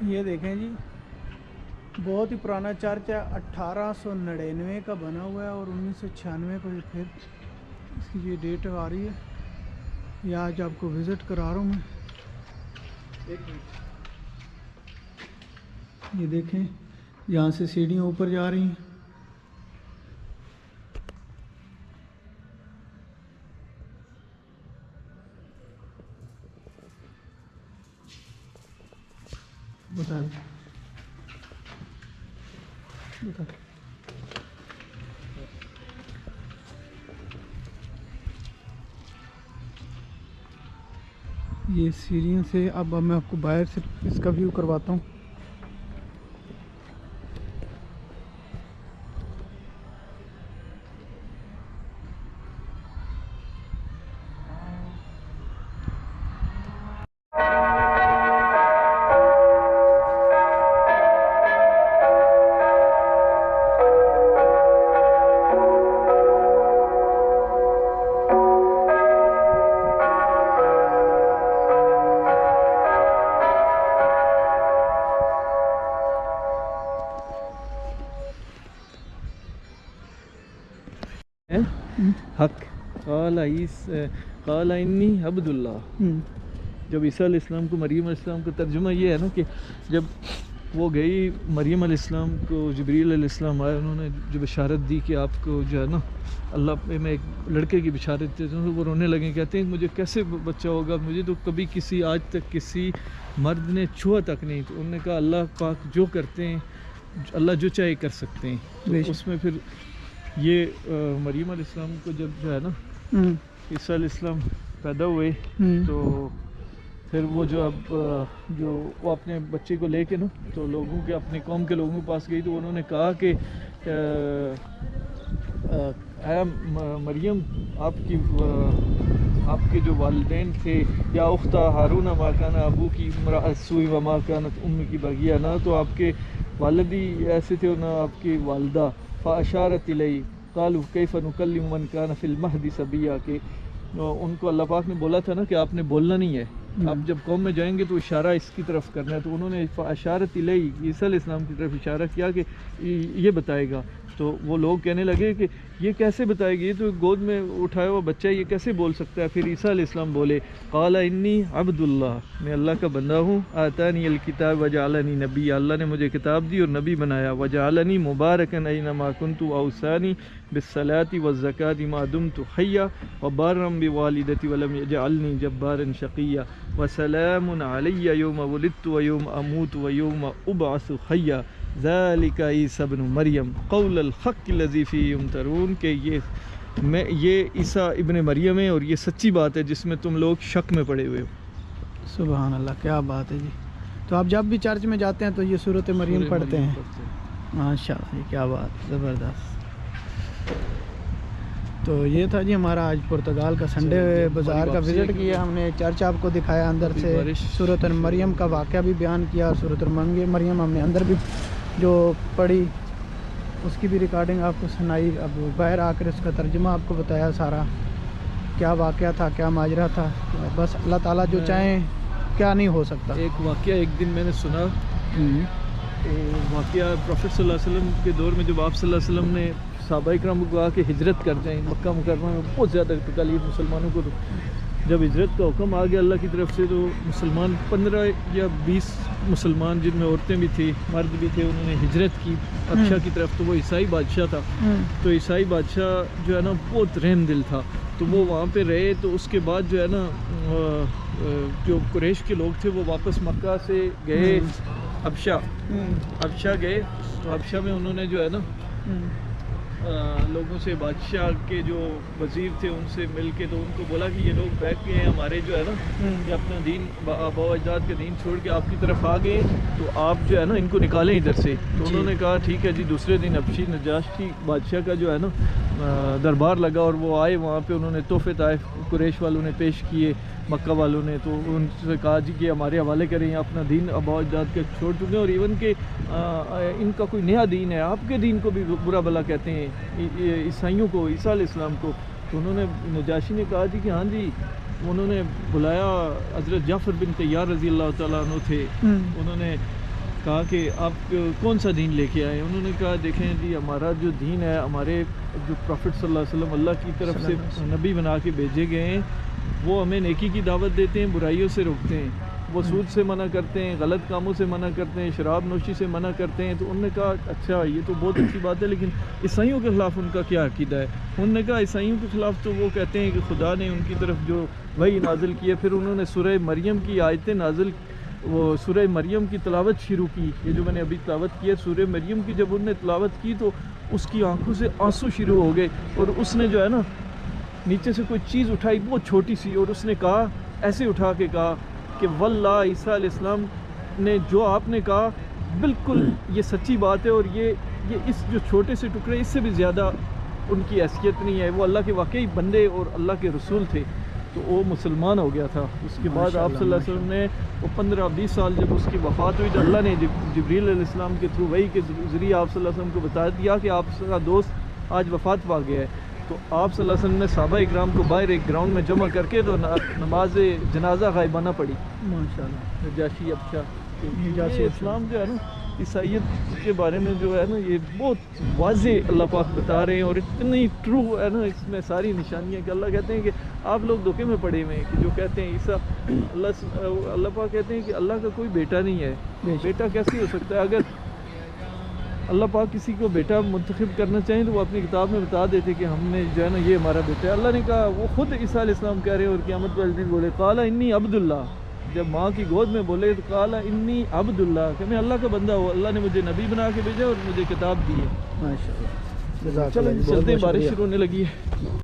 یہ دیکھیں جی، بہت ہی پرانا چرچ ہے، 1899 کا بنا ہوا ہے اور 1996 کو یہ پھر اس کی یہ ڈیٹ آ رہی ہے۔ یہ آج آپ کو وزٹ کرا رہا ہوں میں۔ ایک منٹ، یہ دیکھیں یہاں سے سیڑھیاں اوپر جا رہی ہیں۔ بتا یہ سیڑھیوں سے اب میں آپ کو باہر سے اس کا ویو کرواتا ہوں۔ حق قال انی عبد اللہ۔ جب عیسیٰ علیہ السلام کو مریم علیہ السلام کا ترجمہ یہ ہے نا کہ جب وہ گئی مریم علیہ السلام کو جبریل علیہ السلام آئے، انہوں نے جو بشارت دی کہ آپ کو جو ہے نا اللہ پہ میں ایک لڑکے کی بشارت دی، وہ رونے لگے، کہتے ہیں مجھے کیسے بچہ ہوگا، مجھے تو کبھی کسی آج تک کسی مرد نے چھوا تک نہیں۔ تو انہوں نے کہا اللہ پاک جو کرتے ہیں اللہ جو چاہے کر سکتے ہیں۔ تو اس میں پھر یہ مریم علیہ السلام کو جب جو ہے نا عیسیٰ علیہ السلام پیدا ہوئے تو پھر وہ جو اب جو وہ اپنے بچے کو لے کے نا تو لوگوں کے اپنے قوم کے لوگوں کے پاس گئی تو انہوں نے کہا کہ اے مریم آپ کے جو والدین تھے، یا اختہ ہارون ما کان ابو کی امرأ سوء وما کانت ام کی بغیہ، نہ تو آپ کے والد ہی ایسے تھے اور نہ آپ کی والدہ۔ فاشارت الیہ قالوا کیف نکلم من کان فی المہد صبیا، کہ ان کو اللہ پاک نے بولا تھا نا کہ آپ نے بولنا نہیں ہے، آپ جب قوم میں جائیں گے تو اشارہ اس کی طرف کرنا ہے۔ تو انہوں نے اشارت الیہ عیسیٰ علیہ السلام کی طرف اشارہ کیا کہ یہ بتائے گا۔ تو وہ لوگ کہنے لگے کہ یہ کیسے بتائے گی، یہ تو گود میں اٹھایا ہوا بچہ ہے، یہ کیسے بول سکتا ہے۔ پھر عیسیٰ علیہ السلام بولے قال انی عبد اللہ، میں اللہ کا بندہ ہوں، آتانی الکتاب وجعلنی نبی، اللہ نے مجھے کتاب دی اور نبی بنایا، وجعلنی مبارکا اینما کنت واوصانی بالصلاۃ والزکاۃ ما دمت حیا وبارا بوالدتی ولم یجعلنی جبارا شقیا وسلام علی یوم ولدت ویوم اموت ویوم ابعث حیا ذالک عیسی ابن مریم قول الحق الذی فیہ یمترون، کہ یہ عیسیٰ ابن مریم ہے اور یہ سچی بات ہے جس میں تم لوگ شک میں پڑے ہوئے ہو۔ سبحان اللہ، کیا بات ہے جی۔ تو آپ جب بھی چرچ میں جاتے ہیں تو یہ سورۃ مریم پڑھتے ہیں؟ ماشاء اللہ جی، کیا بات، زبردست۔ تو یہ تھا جی ہمارا آج پرتگال کا سنڈے بازار کا وزٹ کیا ہم نے، چرچ آپ کو دکھایا، اندر سے سورۃ مریم کا واقعہ بھی بیان کیا، اور سورۃ مریم ہم نے اندر بھی جو پڑھی اس کی بھی ریکارڈنگ آپ کو سنائی۔ اب باہر آ کر اس کا ترجمہ آپ کو بتایا سارا، کیا واقعہ تھا، کیا ماجرا تھا۔ بس اللہ تعالیٰ جو چاہیں کیا نہیں ہو سکتا۔ ایک واقعہ ایک دن میں نے سنا، واقعہ پروفیٹ صلی اللہ علیہ وسلم کے دور میں جب آپ صلی اللہ علیہ وسلم نے صحابہ کرام کو کہا کہ ہجرت کر جائیں، مکہ مکرمہ میں بہت زیادہ تکلیف مسلمانوں کو، تو جب ہجرت کا حکم آ گیا اللہ کی طرف سے تو مسلمان 15 یا 20 مسلمان جن میں عورتیں بھی تھیں مرد بھی تھے، انہوں نے ہجرت کی ابشا کی طرف۔ تو وہ عیسائی بادشاہ تھا، تو عیسائی بادشاہ جو ہے نا بہت رحم دل تھا، تو وہ وہاں پہ رہے۔ تو اس کے بعد جو ہے نا جو قریش کے لوگ تھے وہ واپس مکہ سے گئے ابشا گئے، تو ابشا میں انہوں نے جو ہے نا لوگوں سے، بادشاہ کے جو وزیر تھے ان سے مل کے تو ان کو بولا کہ یہ لوگ بیٹھ کے ہیں ہمارے جو ہے نا یہ اپنا دین آبا و اجداد کا دین چھوڑ کے آپ کی طرف آ گئے، تو آپ جو ہے نا ان کو نکالیں ادھر سے۔ تو انہوں نے کہا ٹھیک ہے جی۔ دوسرے دن ابشی نجاشی بادشاہ کا جو ہے نا دربار لگا اور وہ آئے، وہاں پہ انہوں نے تحفے طائف قریش والوں نے پیش کیے، مکہ والوں نے، تو ان سے کہا جی کہ ہمارے حوالے کریں، اپنا دین آبا و اجداد کا چھوڑ چکے ہیں، اور ایون کہ ان کا کوئی نیا دین ہے، آپ کے دین کو بھی برا بلا کہتے ہیں عیسائیوں کو، عیسیٰ علیہ السلام کو۔ تو انہوں نے نجاشی نے کہا جی کہ ہاں جی، انہوں نے بلایا، حضرت جعفر بن طیار رضی اللہ تعالیٰ عنہ تھے، انہوں نے کہا کہ آپ کون سا دین لے کے آئے؟ انہوں نے کہا دیکھیں جی ہمارا جو دین ہے، ہمارے جو پروفٹ صلی اللہ علیہ وسلم اللہ کی طرف سے نبی بنا کے بھیجے گئے ہیں، وہ ہمیں نیکی کی دعوت دیتے ہیں، برائیوں سے روکتے ہیں، وہ سود سے منع کرتے ہیں، غلط کاموں سے منع کرتے ہیں، شراب نوشی سے منع کرتے ہیں۔ تو انہوں نے کہا اچھا یہ تو بہت اچھی بات ہے، لیکن عیسائیوں کے خلاف ان کا کیا عقیدہ ہے؟ انہوں نے کہا عیسائیوں کے خلاف تو وہ کہتے ہیں کہ خدا نے ان کی طرف جو وحی نازل کی ہے، پھر انہوں نے سورہ مریم کی آیتیں نازل، وہ سورہ مریم کی تلاوت شروع کی، یہ جو میں نے ابھی تلاوت کی ہے سورہ مریم کی، جب انہوں نے تلاوت کی تو اس کی آنکھوں سے آنسو شروع ہو گئے، اور اس نے جو ہے نا نیچے سے کوئی چیز اٹھائی بہت چھوٹی سی، اور اس نے کہا ایسے اٹھا کے کہا کہ واللہ عیسیٰ علیہ السلام نے جو آپ نے کہا بالکل یہ سچی بات ہے، اور یہ اس جو چھوٹے سے ٹکڑے اس سے بھی زیادہ ان کی حیثیت نہیں ہے، وہ اللہ کے واقعی بندے اور اللہ کے رسول تھے۔ تو وہ مسلمان ہو گیا تھا۔ اس کے بعد آپ صلی اللہ علیہ وسلم نے وہ 15-20 سال جب اس کی وفات ہوئی تو اللہ نے جبریل علیہ السلام کے تھرو وحی کے ذریعے آپ صلی اللہ علیہ وسلم کو بتا دیا کہ آپ کا دوست آج وفات پا گیا ہے۔ تو آپ صلی اللہ علیہ وسلم نے صحابہ اکرام کو باہر ایک گراؤنڈ میں جمع کر کے تو نماز جنازہ غائبانہ پڑھی، ماشاءاللہ۔ نجاشی ابشا۔ نجاشی اسلام جو ہے نا عیسائیت کے بارے میں جو ہے نا یہ بہت واضح اللہ پاک بتا رہے ہیں، اور اتنی ٹرو ہے نا اس میں ساری نشانیاں کہ اللہ کہتے ہیں کہ آپ لوگ دھوکے میں پڑے ہوئے ہیں کہ جو کہتے ہیں عیسیٰ اللہ پاک کہتے ہیں کہ اللہ کا کوئی بیٹا نہیں ہے۔ بیٹا کیسے ہو سکتا ہے؟ اگر اللہ پاک کسی کو بیٹا منتخب کرنا چاہیں تو وہ اپنی کتاب میں بتا دیتے کہ ہم نے جو ہے نا یہ ہمارا بیٹا ہے۔ اللہ نے کہا، وہ خود عیسیٰ علیہ السلام کہہ رہے ہیں، اور قیامت والے دن بولے قال انی عبد اللہ، جب ماں کی گود میں بولے تو قال انی عبد اللہ، کہ میں اللہ کا بندہ ہوں، اللہ نے مجھے نبی بنا کے بھیجا اور مجھے کتاب دی ہے۔ ماشاءاللہ۔ چلیں چلتے ہیں، بارش شروع ہونے لگی ہے۔